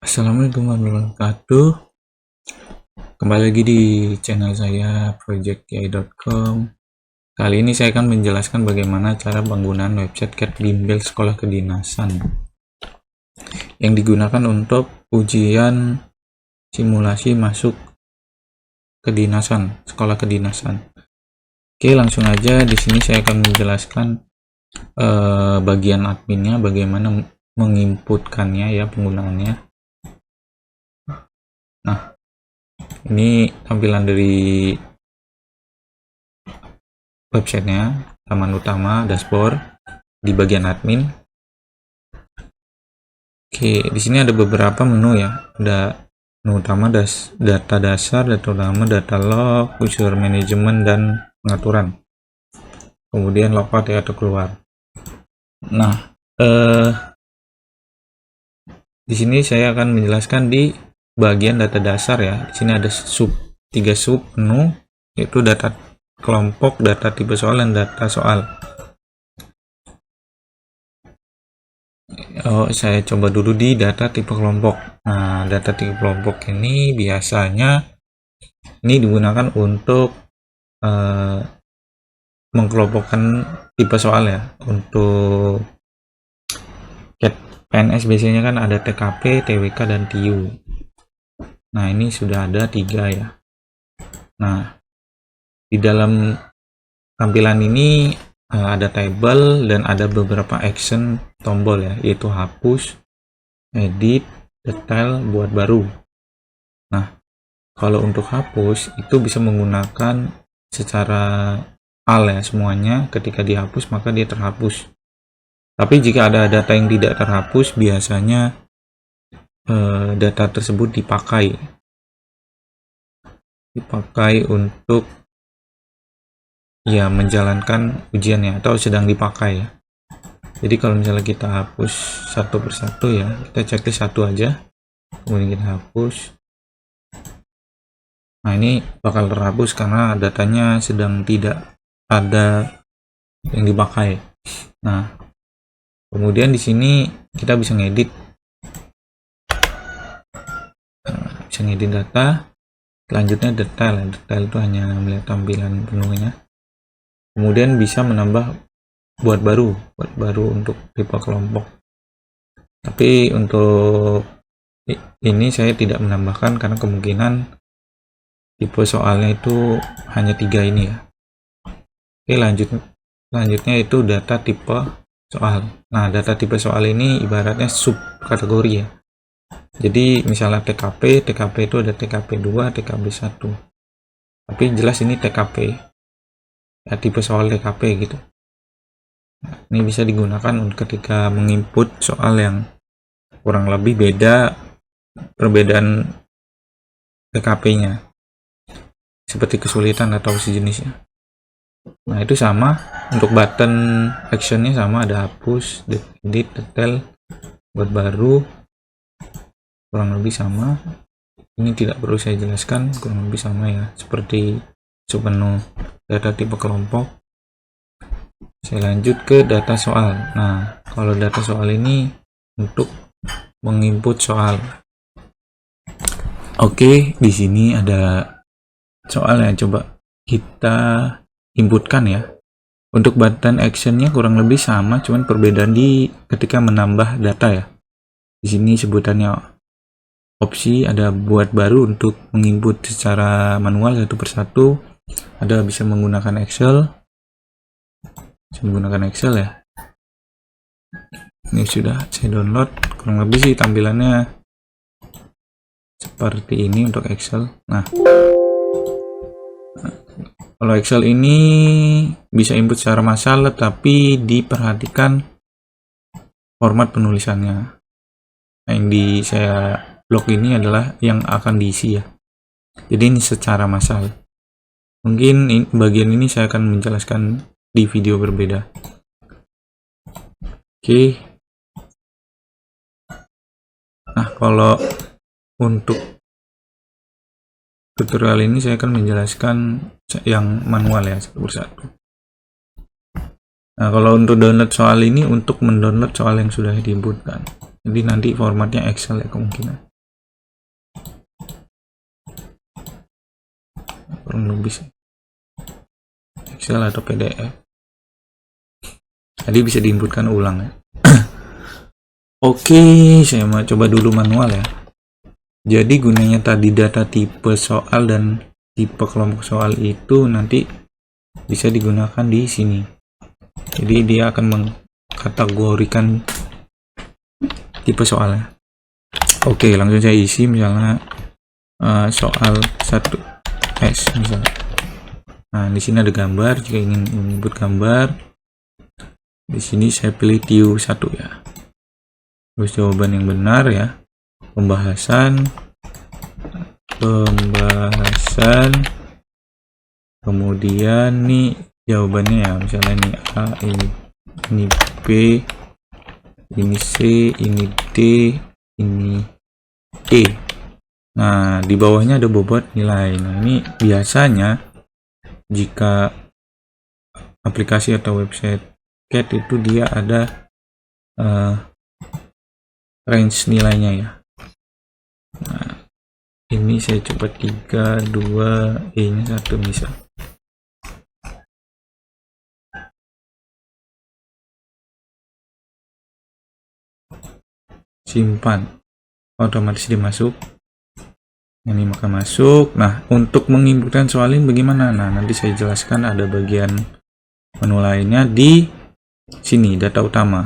Assalamualaikum warahmatullahi wabarakatuh. Kembali lagi di channel saya projectki.com. Kali ini saya akan menjelaskan bagaimana cara penggunaan website CAT Bimbel Sekolah Kedinasan yang digunakan untuk ujian simulasi masuk kedinasan, sekolah kedinasan. Oke, langsung aja di sini saya akan menjelaskan bagian adminnya, bagaimana menginputkannya ya, penggunaannya. Nah, ini tampilan dari websitenya, halaman utama, dashboard di bagian admin. Oke, di sini ada beberapa menu ya. Ada menu utama, data dasar, data utama, data log, user management, dan pengaturan. Kemudian logout ya, atau keluar. Nah, di sini saya akan menjelaskan di bagian data dasar ya. Di sini ada tiga sub menu, yaitu data kelompok, data tipe soal, dan data soal. Saya coba dulu di data tipe kelompok. Nah, data tipe kelompok ini biasanya ini digunakan untuk mengkelompokkan tipe soal ya. Untuk PNS biasanya kan ada TKP, TWK, dan TIU. Nah, ini sudah ada 3 ya. Nah, di dalam tampilan ini ada table dan ada beberapa action tombol ya, yaitu hapus, edit, detail, buat baru. Nah, kalau untuk hapus itu bisa menggunakan secara al ya, semuanya ketika dihapus maka dia terhapus. Tapi jika ada data yang tidak terhapus, biasanya data tersebut dipakai untuk ya menjalankan ujiannya atau sedang dipakai ya. Jadi kalau misalnya kita hapus satu persatu ya, kita checklist satu aja, kemudian kita hapus. Nah, ini bakal terhapus karena datanya sedang tidak ada yang dipakai. Nah, kemudian di sini kita bisa ngedit, bisa ngedit data. Selanjutnya detail. Detail itu hanya melihat tampilan penuhnya. Kemudian bisa menambah buat baru untuk tipe kelompok. Tapi untuk ini saya tidak menambahkan karena kemungkinan tipe soalnya itu hanya 3 ini ya. Oke, selanjutnya itu data tipe soal. Nah, data tipe soal ini ibaratnya sub kategori ya. Jadi misalnya TKP itu ada TKP 2, TKP 1. Tapi jelas ini TKP. Ya, tipe soal TKP gitu. Nah, ini bisa digunakan ketika menginput soal yang kurang lebih beda perbedaan TKP-nya. Seperti kesulitan atau sejenisnya. Nah, itu sama untuk button actionnya sama, ada hapus, edit, detail, buat baru, kurang lebih sama. Ini tidak perlu saya jelaskan, kurang lebih sama ya, seperti submenu data tipe kelompok. Saya lanjut ke data soal. Nah, kalau data soal ini untuk menginput soal. Oke, di sini ada soal yang coba kita inputkan ya. Untuk button actionnya kurang lebih sama, cuman perbedaan di ketika menambah data ya. Di sini sebutannya opsi, ada buat baru untuk menginput secara manual satu persatu. Ada bisa menggunakan Excel. Ya. Ini sudah saya download. Kurang lebih sih tampilannya seperti ini untuk Excel. Nah, kalau Excel ini bisa input secara massal, tapi diperhatikan format penulisannya. Nah, yang di saya blog ini adalah yang akan diisi ya. Jadi ini secara massal. Mungkin bagian ini saya akan menjelaskan di video berbeda. Oke. Nah, kalau untuk tutorial ini saya akan menjelaskan yang manual ya, satu persatu. Nah, kalau untuk download soal ini, untuk mendownload soal yang sudah diinputkan. Jadi nanti formatnya Excel ya kemungkinan. kurang lebih Excel atau PDF. Tadi bisa diinputkan ulang ya. Oke, saya mau coba dulu manual ya. Jadi gunanya tadi data tipe soal dan tipe kelompok soal itu nanti bisa digunakan di sini. Jadi dia akan mengkategorikan tipe soalnya. Oke, langsung saya isi misalnya soal 1S misalnya. Nah, di sini ada gambar. Jika ingin menyebut gambar, di sini saya pilih TIU1 ya. Terus jawaban yang benar ya. Pembahasan. Kemudian nih jawabannya ya. Misalnya ini A, ini B, ini C, ini D, ini E. Nah, di bawahnya ada bobot nilai. Nah, ini biasanya jika aplikasi atau website CAT itu dia ada range nilainya ya. Nah, ini saya coba 3, 2, E nya 1 misal. Simpan, otomatis dimasuk. Ini maka masuk. Nah, untuk menginputkan soal ini bagaimana? Nah, nanti saya jelaskan, ada bagian menu lainnya di sini, data utama.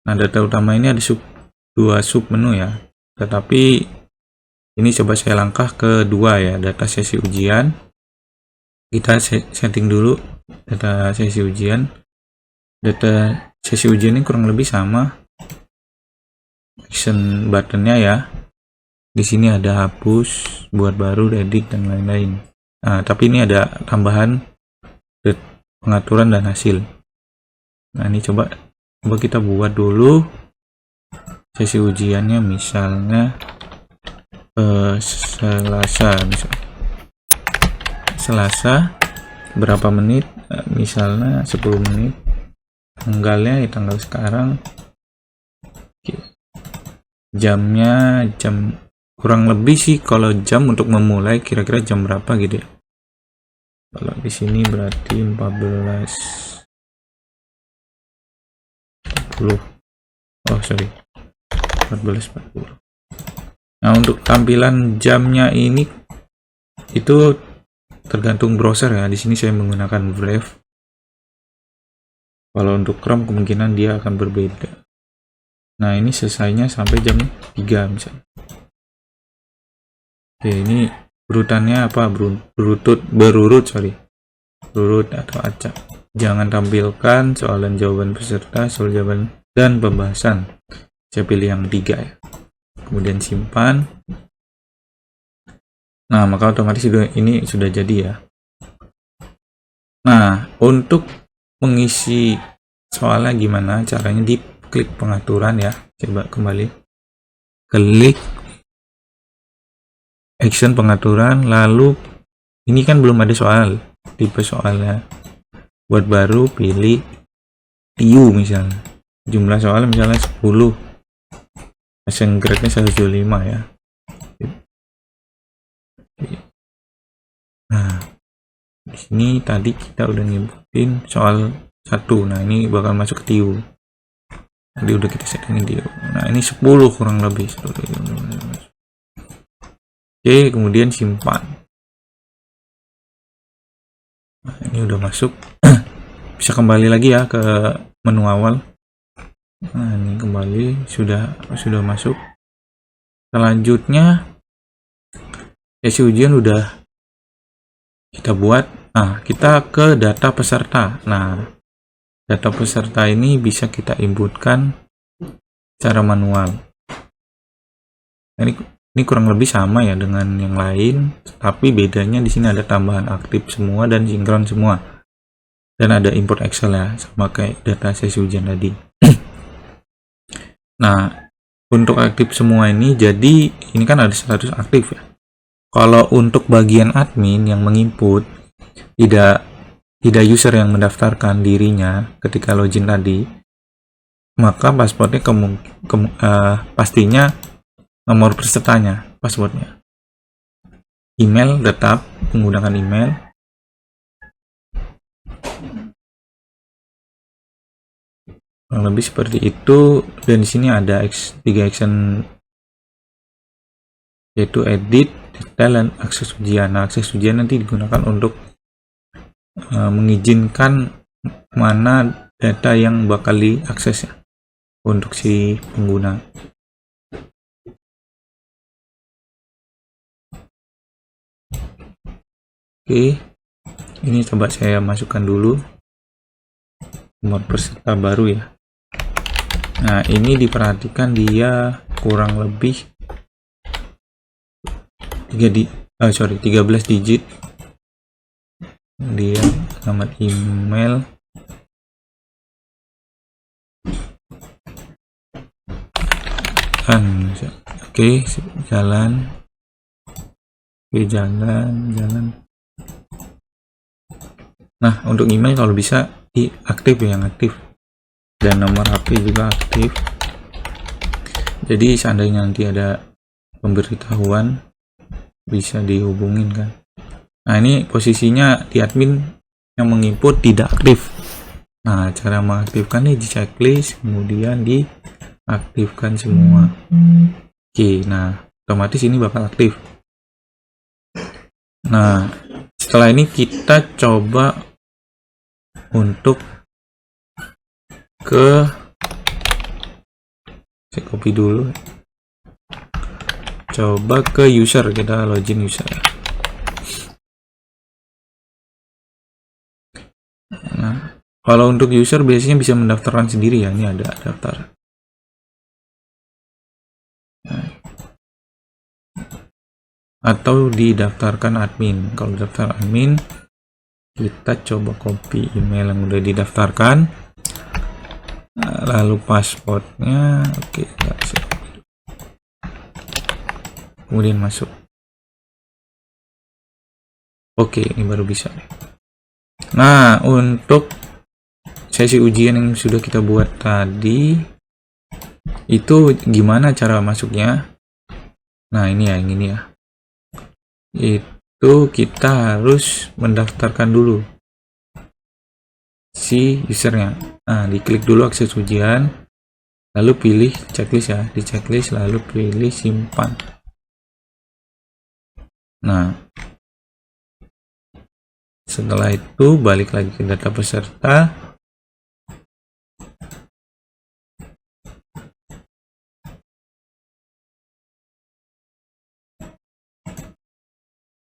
Nah, data utama ini ada dua sub menu ya. Tetapi ini coba saya langkah ke 2 ya, data sesi ujian. Kita setting dulu data sesi ujian. Data sesi ujian ini kurang lebih sama. Action buttonnya ya. Di sini ada hapus, buat baru, edit dan lain-lain. Nah, tapi ini ada tambahan pengaturan dan hasil. Nah, ini coba kita buat dulu sesi ujiannya, misalnya Selasa berapa menit, misalnya 10 menit. Tanggalnya ya tanggal sekarang. Jamnya jam kurang lebih sih, kalau jam untuk memulai kira-kira jam berapa gitu ya. Kalau di sini berarti 14.40. Oh sorry, 14.40. Nah, untuk tampilan jamnya ini itu tergantung browser ya. Di sini saya menggunakan Brave. Kalau untuk Chrome kemungkinan dia akan berbeda. Nah, ini selesainya sampai jam 3 misalnya. Oke, ini urutannya apa? Berurut atau acak. Jangan tampilkan soal dan jawaban peserta, soal jawaban dan pembahasan. Saya pilih yang 3 ya. Kemudian simpan. Nah, maka otomatis ini sudah jadi ya. Nah, untuk mengisi soalnya gimana caranya? Di klik pengaturan ya. Coba kembali. Klik action pengaturan, lalu ini kan belum ada soal, tipe soalnya. Buat baru pilih TIU misalnya. Jumlah soal misalnya 10. Passing grade-nya 175 ya. Nah, di sini tadi kita udah nyebutin soal 1. Nah, ini bakal masuk ke TIU. Tadi udah kita settingin TIU. Nah, ini 10 kurang lebih. Oke, kemudian simpan. Nah, ini udah masuk. Bisa kembali lagi ya ke menu awal. Nah, ini kembali sudah masuk. Selanjutnya sesi ujian udah kita buat. Nah, kita ke data peserta. Nah, data peserta ini bisa kita inputkan secara manual. Nah, ini kurang lebih sama ya dengan yang lain, tapi bedanya di sini ada tambahan aktif semua dan sinkron semua. Dan ada import Excel ya, sama kayak data sesi ujian tadi. Nah, untuk aktif semua ini, jadi ini kan ada status aktif ya. Kalau untuk bagian admin yang menginput, tidak user yang mendaftarkan dirinya ketika login tadi, maka passwordnya pastinya nomor pesertanya, passwordnya. email tetap menggunakan email. Kurang lebih seperti itu, dan di sini ada 3 action, yaitu edit, detail, dan akses ujian. Nah, akses ujian nanti digunakan untuk mengizinkan mana data yang bakal diakses ya, untuk si pengguna. Oke, ini coba saya masukkan dulu nomor peserta baru ya. Nah, ini diperhatikan dia kurang lebih 13 digit. Dia alamat email, oke, jalan, oke, jalan. Nah, untuk email kalau bisa diaktif ya, yang aktif, dan nomor HP juga aktif, jadi seandainya nanti ada pemberitahuan bisa dihubungin kan. Nah, ini posisinya di admin yang menginput tidak aktif. Nah, cara mengaktifkannya di checklist, kemudian diaktifkan semua. Oke, nah otomatis ini bakal aktif. Nah, setelah ini kita coba untuk saya copy dulu, coba ke user, kita login user. Nah, kalau untuk user biasanya bisa mendaftarkan sendiri ya, ini ada daftar. Nah, atau didaftarkan admin. Kalau daftar admin, kita coba copy email yang udah didaftarkan, lalu passwordnya, oke, kemudian masuk. Oke, ini baru bisa. Nah, untuk sesi ujian yang sudah kita buat tadi, itu gimana cara masuknya? Nah, ini ya, yang ini ya. Itu kita harus mendaftarkan dulu si usernya. Nah, diklik dulu akses ujian, lalu pilih checklist ya, di checklist lalu pilih simpan. Nah, setelah itu balik lagi ke data peserta.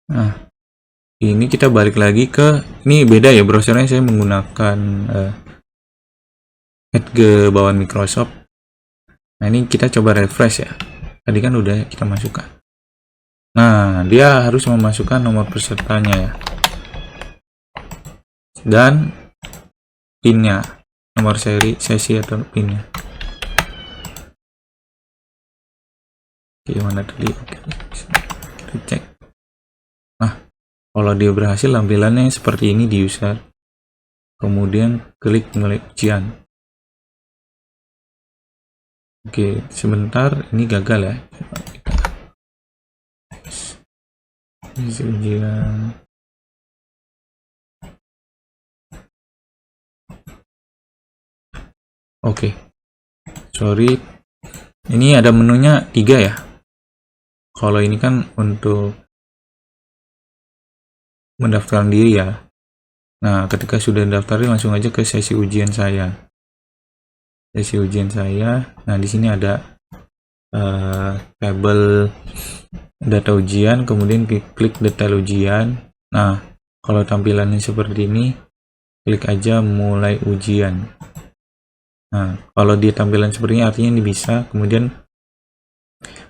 Nah, ini kita balik lagi ke, ini beda ya browsernya, saya menggunakan Edge bawaan Microsoft. Nah, ini kita coba refresh ya, tadi kan udah kita masukkan. Nah, dia harus memasukkan nomor pesertanya ya, dan pinnya, nomor seri sesi atau pinnya. Oke, mana tadi? Oke, kita cek. Nah, kalau dia berhasil, tampilannya seperti ini di user. Kemudian klik mulai ujian. Oke, sebentar, ini gagal ya. Ujian. Oke, sorry, ini ada menunya 3 ya. Kalau ini kan untuk mendaftarkan diri ya. Nah, ketika sudah daftarin langsung aja ke sesi ujian saya. Sesi ujian saya. Nah, di sini ada tabel data ujian, kemudian klik detail ujian. Nah, kalau tampilannya seperti ini, klik aja mulai ujian. Nah, kalau dia tampilan seperti ini artinya ini bisa, kemudian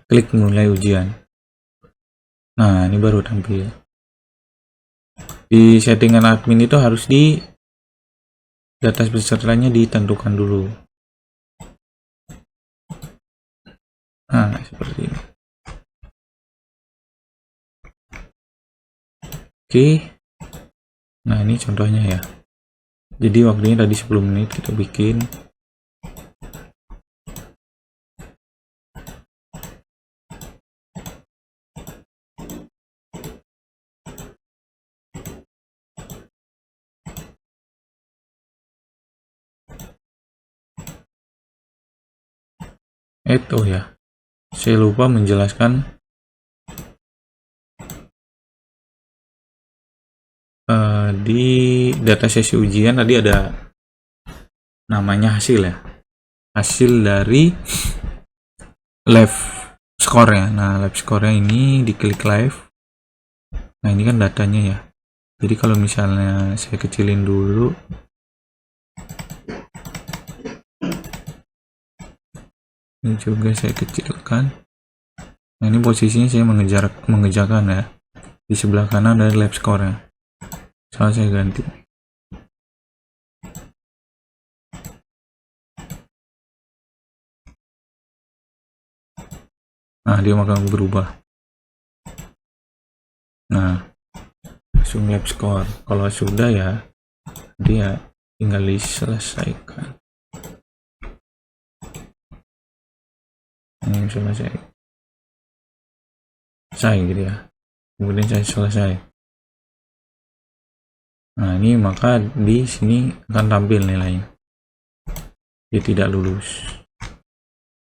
klik mulai ujian. Nah, ini baru tampil. Di settingan admin itu harus di data pesertanya ditentukan dulu. Nah, seperti ini. Oke. Nah, ini contohnya ya. Jadi waktunya tadi 10 menit kita bikin. Itu ya, saya lupa menjelaskan di data sesi ujian tadi ada namanya hasil ya, hasil dari live score ya. Nah, live score nya ini diklik live. Nah, ini kan datanya ya. Jadi kalau misalnya saya kecilin dulu, ini juga saya kecilkan. Nah, ini posisinya saya mengejarkan ya. Di sebelah kanan ada live score nya. Soalnya saya ganti. Nah, dia akan berubah. Nah, langsung live score. Kalau sudah ya, dia tinggal diselesaikan. Ini selesai gitu ya. Kemudian saya selesai. Nah, ini maka di sini akan tampil nilainya. Dia tidak lulus.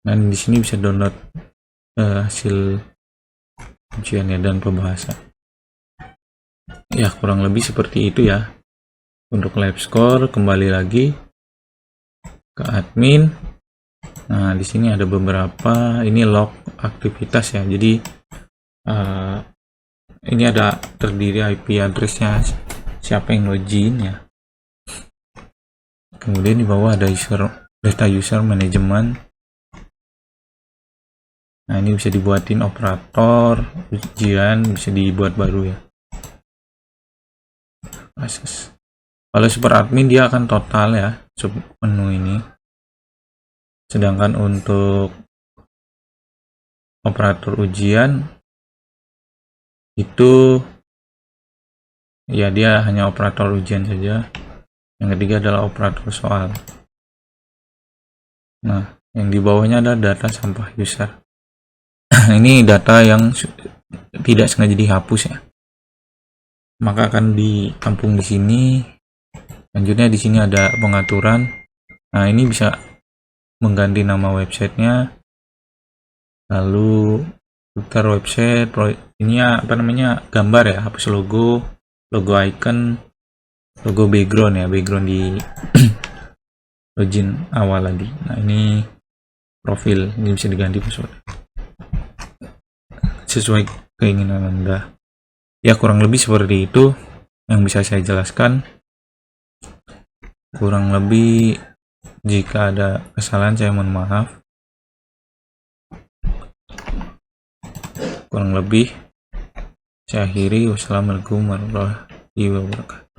Dan di sini bisa download hasil ujiannya dan pembahasan. Ya, kurang lebih seperti itu ya. Untuk live score, kembali lagi ke admin. Nah, di sini ada beberapa, ini log aktivitas ya. Jadi ini ada terdiri IP addressnya siapa yang login ya. Kemudian di bawah ada data user management. Nah, ini bisa dibuatin operator ujian, bisa dibuat baru ya. Akses. Kalau super admin dia akan total ya sub menu ini. Sedangkan untuk operator ujian itu ya dia hanya operator ujian saja. Yang ketiga adalah operator soal. Nah, yang di bawahnya ada data sampah user. Ini data yang tidak sengaja dihapus ya. Maka akan ditampung di sini. Selanjutnya di sini ada pengaturan. Nah, ini bisa mengganti nama websitenya, lalu filter website, ini apa namanya, gambar ya, hapus logo icon, logo background ya, background di login awal tadi. Nah, ini profil, ini bisa diganti password sesuai keinginan Anda ya. Kurang lebih seperti itu yang bisa saya jelaskan. Kurang lebih jika ada kesalahan saya mohon maaf. Kurang lebih saya akhiri. Wassalamualaikum warahmatullahi wabarakatuh.